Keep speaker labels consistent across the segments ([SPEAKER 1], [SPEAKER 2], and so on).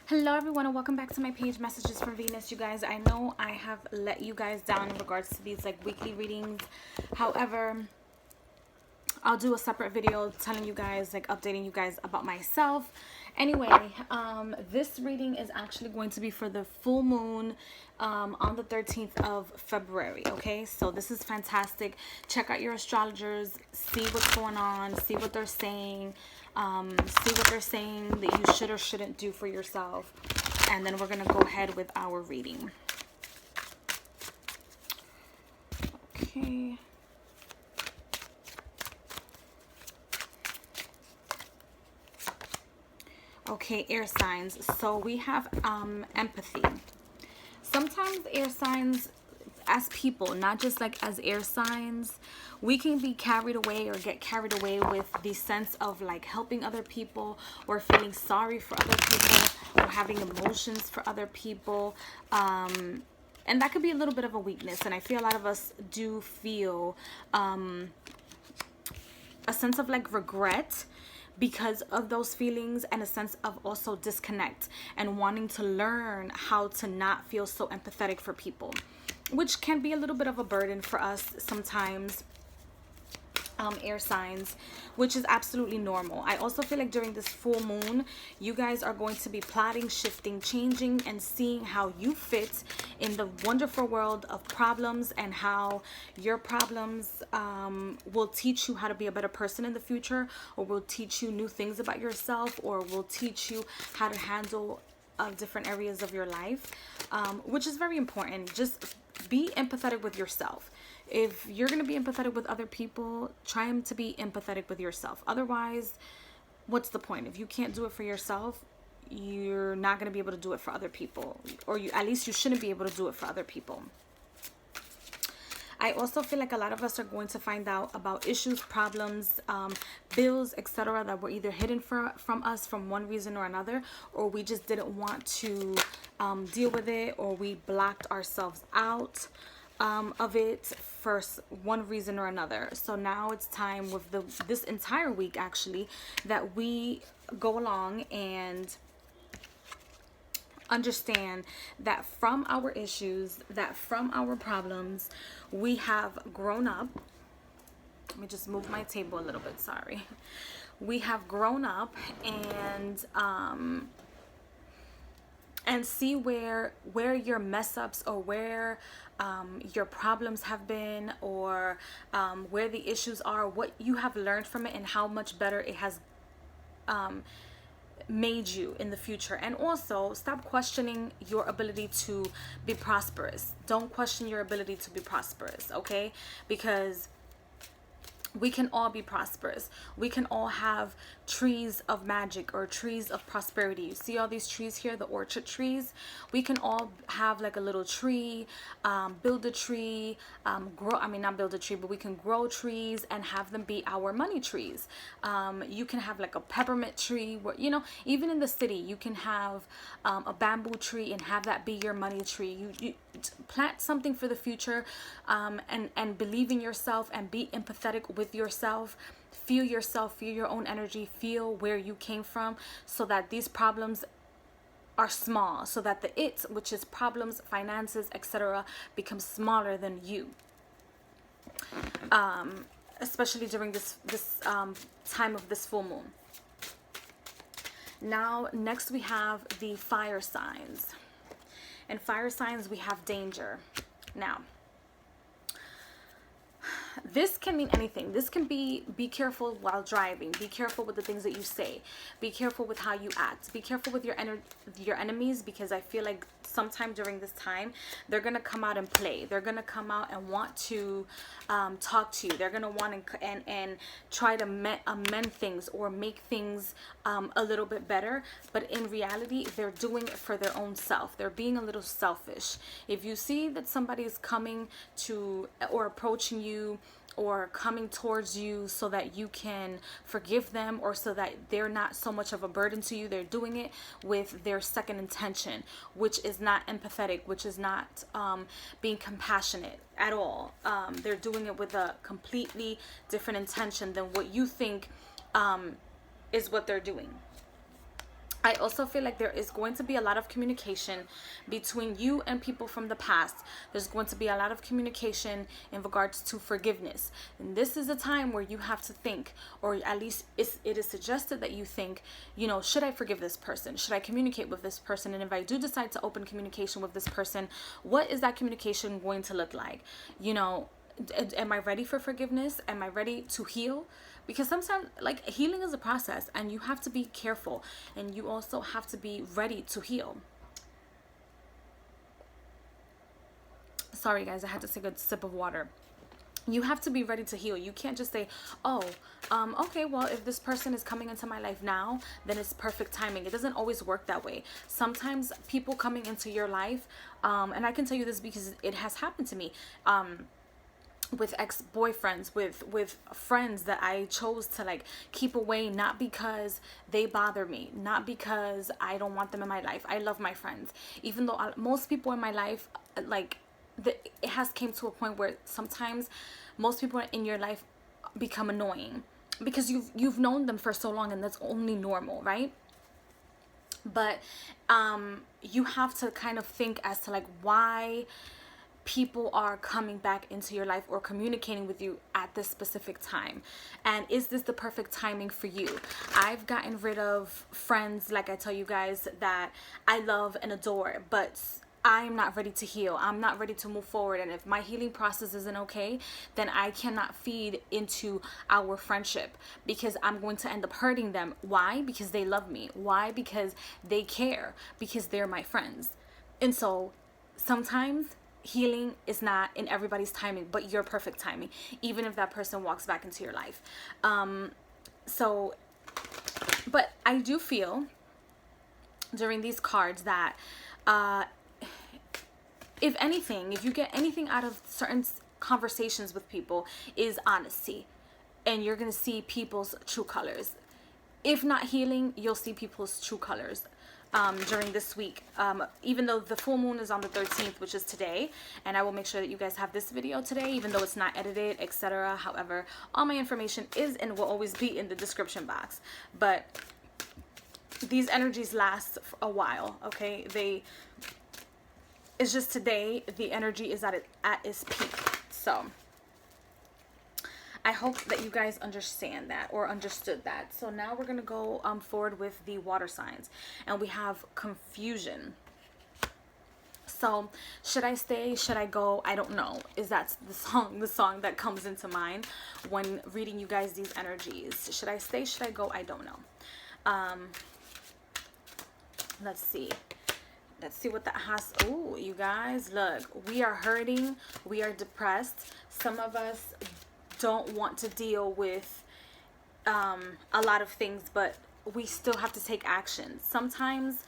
[SPEAKER 1] Hello everyone and welcome back to my page, Messages from Venus. You guys, I know I have let you guys down in regards to these like weekly readings. However, I'll do a separate video telling you guys, like updating you guys about myself. Anyway, this reading is actually going to be for the full moon on the 13th of February. Okay, so this is fantastic. Check out your astrologers, see what's going on, see what they're saying, that you should or shouldn't do for yourself. And then we're going to go ahead with our reading. Okay. Okay, air signs. So we have empathy. Sometimes air signs, as people, not just like as air signs, we can be carried away or get carried away with the sense of like helping other people or feeling sorry for other people or having emotions for other people. And that could be a little bit of a weakness. And I feel a lot of us do feel a sense of like regret because of those feelings, and a sense of also disconnect and wanting to learn how to not feel so empathetic for people, which can be a little bit of a burden for us sometimes, air signs, which is absolutely normal. I also feel like during this full moon, you guys are going to be plotting, shifting, changing, and seeing how you fit in the wonderful world of problems, and how your problems will teach you how to be a better person in the future, or will teach you new things about yourself, or will teach you how to handle different areas of your life, which is very important. Just be empathetic with yourself. If you're going to be empathetic with other people, try to be empathetic with yourself. Otherwise, what's the point? If you can't do it for yourself, you're not going to be able to do it for other people, or at least you shouldn't be able to do it for other people. I also feel like a lot of us are going to find out about issues, problems, bills, etc. that were either hidden from us from one reason or another, or we just didn't want to deal with it, or we blocked ourselves out of it for one reason or another. So now it's time with this entire week actually that we go along and understand that from our issues, that from our problems, we have grown up. Let me just move my table a little bit, sorry. We have grown up and see where your mess ups, or where your problems have been, or where the issues are, what you have learned from it, and how much better it has made you in the future. And also stop questioning your ability to be prosperous. Don't question your ability to be prosperous, okay? Because we can all be prosperous. We can all have trees of magic or trees of prosperity. You see all these trees here, the orchard trees? We can all have like a little tree, build a tree, not build a tree, but we can grow trees and have them be our money trees. You can have like a peppermint tree, where, you know, even in the city, you can have a bamboo tree and have that be your money tree. You plant something for the future, and believe in yourself and be empathetic with yourself. Feel yourself, feel your own energy, feel where you came from, so that these problems are small, so that the it, which is problems, finances, etc., becomes smaller than you, especially during this time of this full moon. Now next we have the fire signs. And fire signs, we have danger. Now, this can mean anything. This can be careful while driving. Be careful with the things that you say. Be careful with how you act. Be careful with your enemies, because I feel like sometime during this time, they're going to come out and play. They're going to come out and want to talk to you. They're going to want to and try to amend things or make things a little bit better. But in reality, they're doing it for their own self. They're being a little selfish. If you see that somebody is coming to or approaching you, or coming towards you so that you can forgive them, or so that they're not so much of a burden to you, they're doing it with their second intention, which is not empathetic, which is not being compassionate at all. They're doing it with a completely different intention than what you think is what they're doing. I also feel like there is going to be a lot of communication between you and people from the past. There's going to be a lot of communication in regards to forgiveness. And this is a time where you have to think, or at least it is suggested that you think, you know, should I forgive this person? Should I communicate with this person? And if I do decide to open communication with this person, what is that communication going to look like? You know, am I ready for forgiveness? Am I ready to heal? Because sometimes, like, healing is a process, and you have to be careful, and you also have to be ready to heal. Sorry guys, I had to take a sip of water. You have to be ready to heal. You can't just say, oh, okay, well, if this person is coming into my life now, then it's perfect timing. It doesn't always work that way. Sometimes people coming into your life, and I can tell you this because it has happened to me, with ex-boyfriends, with friends that I chose to like keep away, not because they bother me, not because I don't want them in my life. I love my friends, even though most people in my life, like, it has came to a point where sometimes most people in your life become annoying because you've known them for so long, and that's only normal, right? But you have to kind of think as to like why people are coming back into your life or communicating with you at this specific time, and is this the perfect timing for you? I've gotten rid of friends, like I tell you guys, that I love and adore, but I'm not ready to heal. I'm not ready to move forward, and if my healing process isn't okay, then I cannot feed into our friendship, because I'm going to end up hurting them. Why? Because they love me. Why? Because they care, because they're my friends. And so sometimes healing is not in everybody's timing, but your perfect timing, even if that person walks back into your life. But I do feel during these cards that if anything, if you get anything out of certain conversations with people, is honesty, and you're gonna see people's true colors. If not healing, you'll see people's true colors during this week, even though the full moon is on the 13th, which is today, and I will make sure that you guys have this video today, even though it's not edited, etc. However, all my information is and will always be in the description box. But these energies last for a while, okay? It's just today the energy is at its peak. So I hope that you guys understand that, or understood that. So now we're going to go forward with the water signs, and we have confusion. So should I stay? Should I go? I don't know. Is that the song that comes into mind when reading you guys these energies? Should I stay? Should I go? I don't know. Let's see. Let's see what that has. Oh, you guys, look, we are hurting. We are depressed. Some of us don't want to deal with a lot of things, but we still have to take action. Sometimes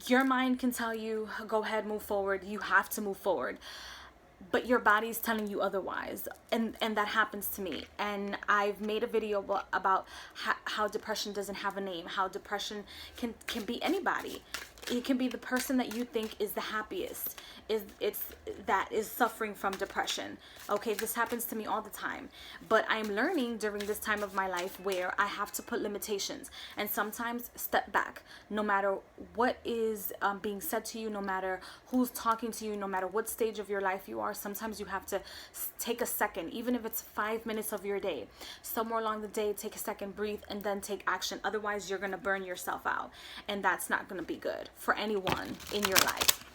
[SPEAKER 1] your mind can tell you, go ahead, move forward. You have to move forward, but your body's telling you otherwise, and that happens to me. And I've made a video about how depression doesn't have a name, how depression can be anybody. It can be the person that you think is the happiest, that is suffering from depression. Okay, this happens to me all the time, but I'm learning during this time of my life where I have to put limitations and sometimes step back. No matter what is being said to you, no matter who's talking to you, no matter what stage of your life you are, sometimes you have to take a second, even if it's 5 minutes of your day. Somewhere along the day, take a second, breathe, and then take action. Otherwise, you're gonna burn yourself out, and that's not gonna be good for anyone in your life.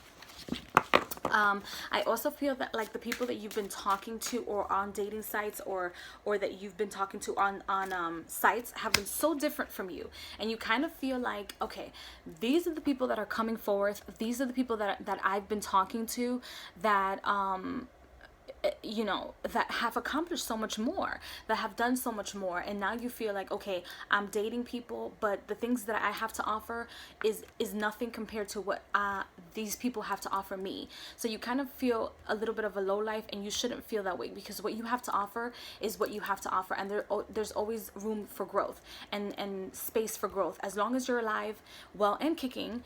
[SPEAKER 1] I also feel that, like, the people that you've been talking to, or on dating sites, or that you've been talking to on sites, have been so different from you, and you kind of feel like, okay, these are the people that are coming forth. These are the people that I've been talking to, that you know, that have accomplished so much more, that have done so much more. And now you feel like, okay, I'm dating people, but the things that I have to offer is nothing compared to what these people have to offer me. So you kind of feel a little bit of a low life, and you shouldn't feel that way, because what you have to offer is what you have to offer, and there's always room for growth and space for growth. As long as you're alive, well, and kicking,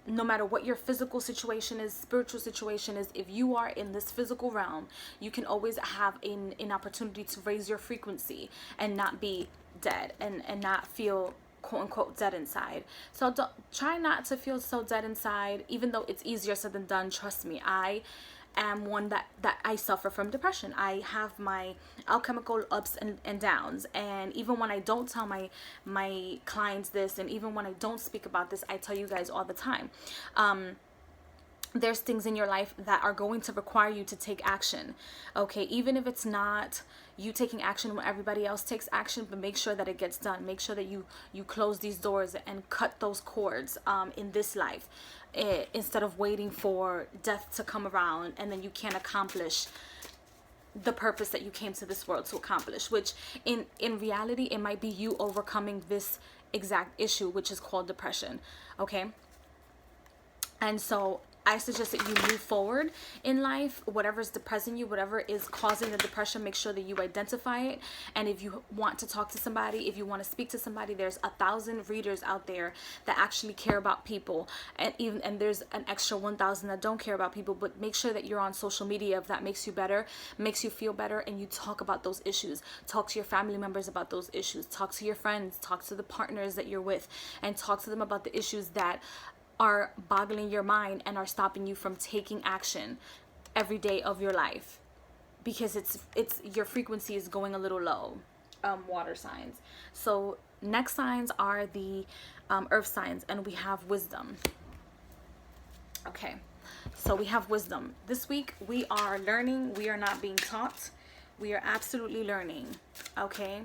[SPEAKER 1] no matter what your physical situation is, spiritual situation is, if you are in this physical realm, you can always have an opportunity to raise your frequency and not be dead, and not feel quote unquote dead inside. So don't, try not to feel so dead inside, even though it's easier said than done. Trust me, I am one that I suffer from depression. I have my alchemical ups and downs, and even when I don't tell my clients this, and even when I don't speak about this, I tell you guys all the time. There's things in your life that are going to require you to take action. Okay, even if it's not you taking action when everybody else takes action, but make sure that it gets done. Make sure that you close these doors and cut those cords in this life, instead of waiting for death to come around and then you can't accomplish the purpose that you came to this world to accomplish, which in reality it might be you overcoming this exact issue, which is called depression. Okay, and so I suggest that you move forward in life. Whatever's depressing you, whatever is causing the depression, make sure that you identify it. And if you want to talk to somebody, if you want to speak to somebody, there's 1,000 readers out there that actually care about people, and there's an extra 1,000 that don't care about people. But make sure that you're on social media if that makes you better, makes you feel better, and you talk about those issues. Talk to your family members about those issues. Talk to your friends. Talk to the partners that you're with, and talk to them about the issues that are boggling your mind and are stopping you from taking action every day of your life, because it's your frequency is going a little low. Water signs. So next signs are the earth signs, and we have wisdom. Okay, so we have wisdom. This week we are learning. We are not being taught. We are absolutely learning. Okay,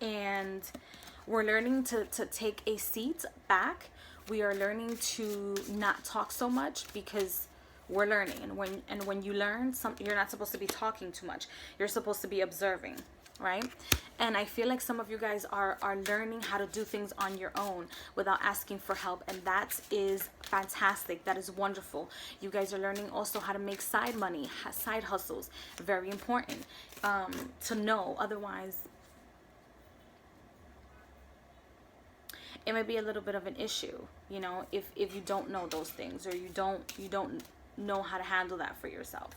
[SPEAKER 1] and we're learning to take a seat back. We are learning to not talk so much, because we're learning. And when you learn something, you're not supposed to be talking too much. You're supposed to be observing, right? And I feel like some of you guys are learning how to do things on your own without asking for help, and that is fantastic. That is wonderful. You guys are learning also how to make side money, side hustles. Very important to know. Otherwise, it might be a little bit of an issue, you know, if you don't know those things, or you don't know how to handle that for yourself.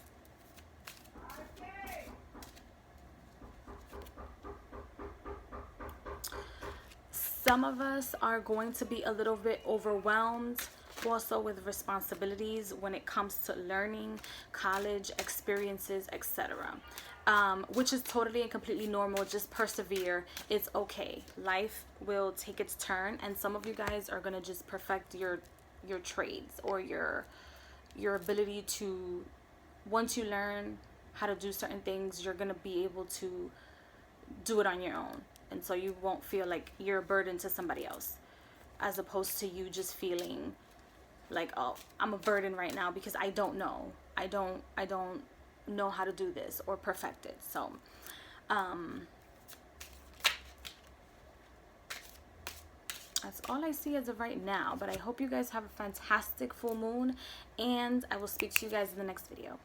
[SPEAKER 1] Some of us are going to be a little bit overwhelmed also with responsibilities when it comes to learning, college experiences, etc. Which is totally and completely normal. Just persevere. It's okay. Life will take its turn, and some of you guys are gonna just perfect your trades, or your ability to, once you learn how to do certain things, you're gonna be able to do it on your own, and so you won't feel like you're a burden to somebody else, as opposed to you just feeling like, oh, I'm a burden right now because I don't know. I don't know how to do this or perfect it. So that's all I see as of right now, but I hope you guys have a fantastic full moon, and I will speak to you guys in the next video.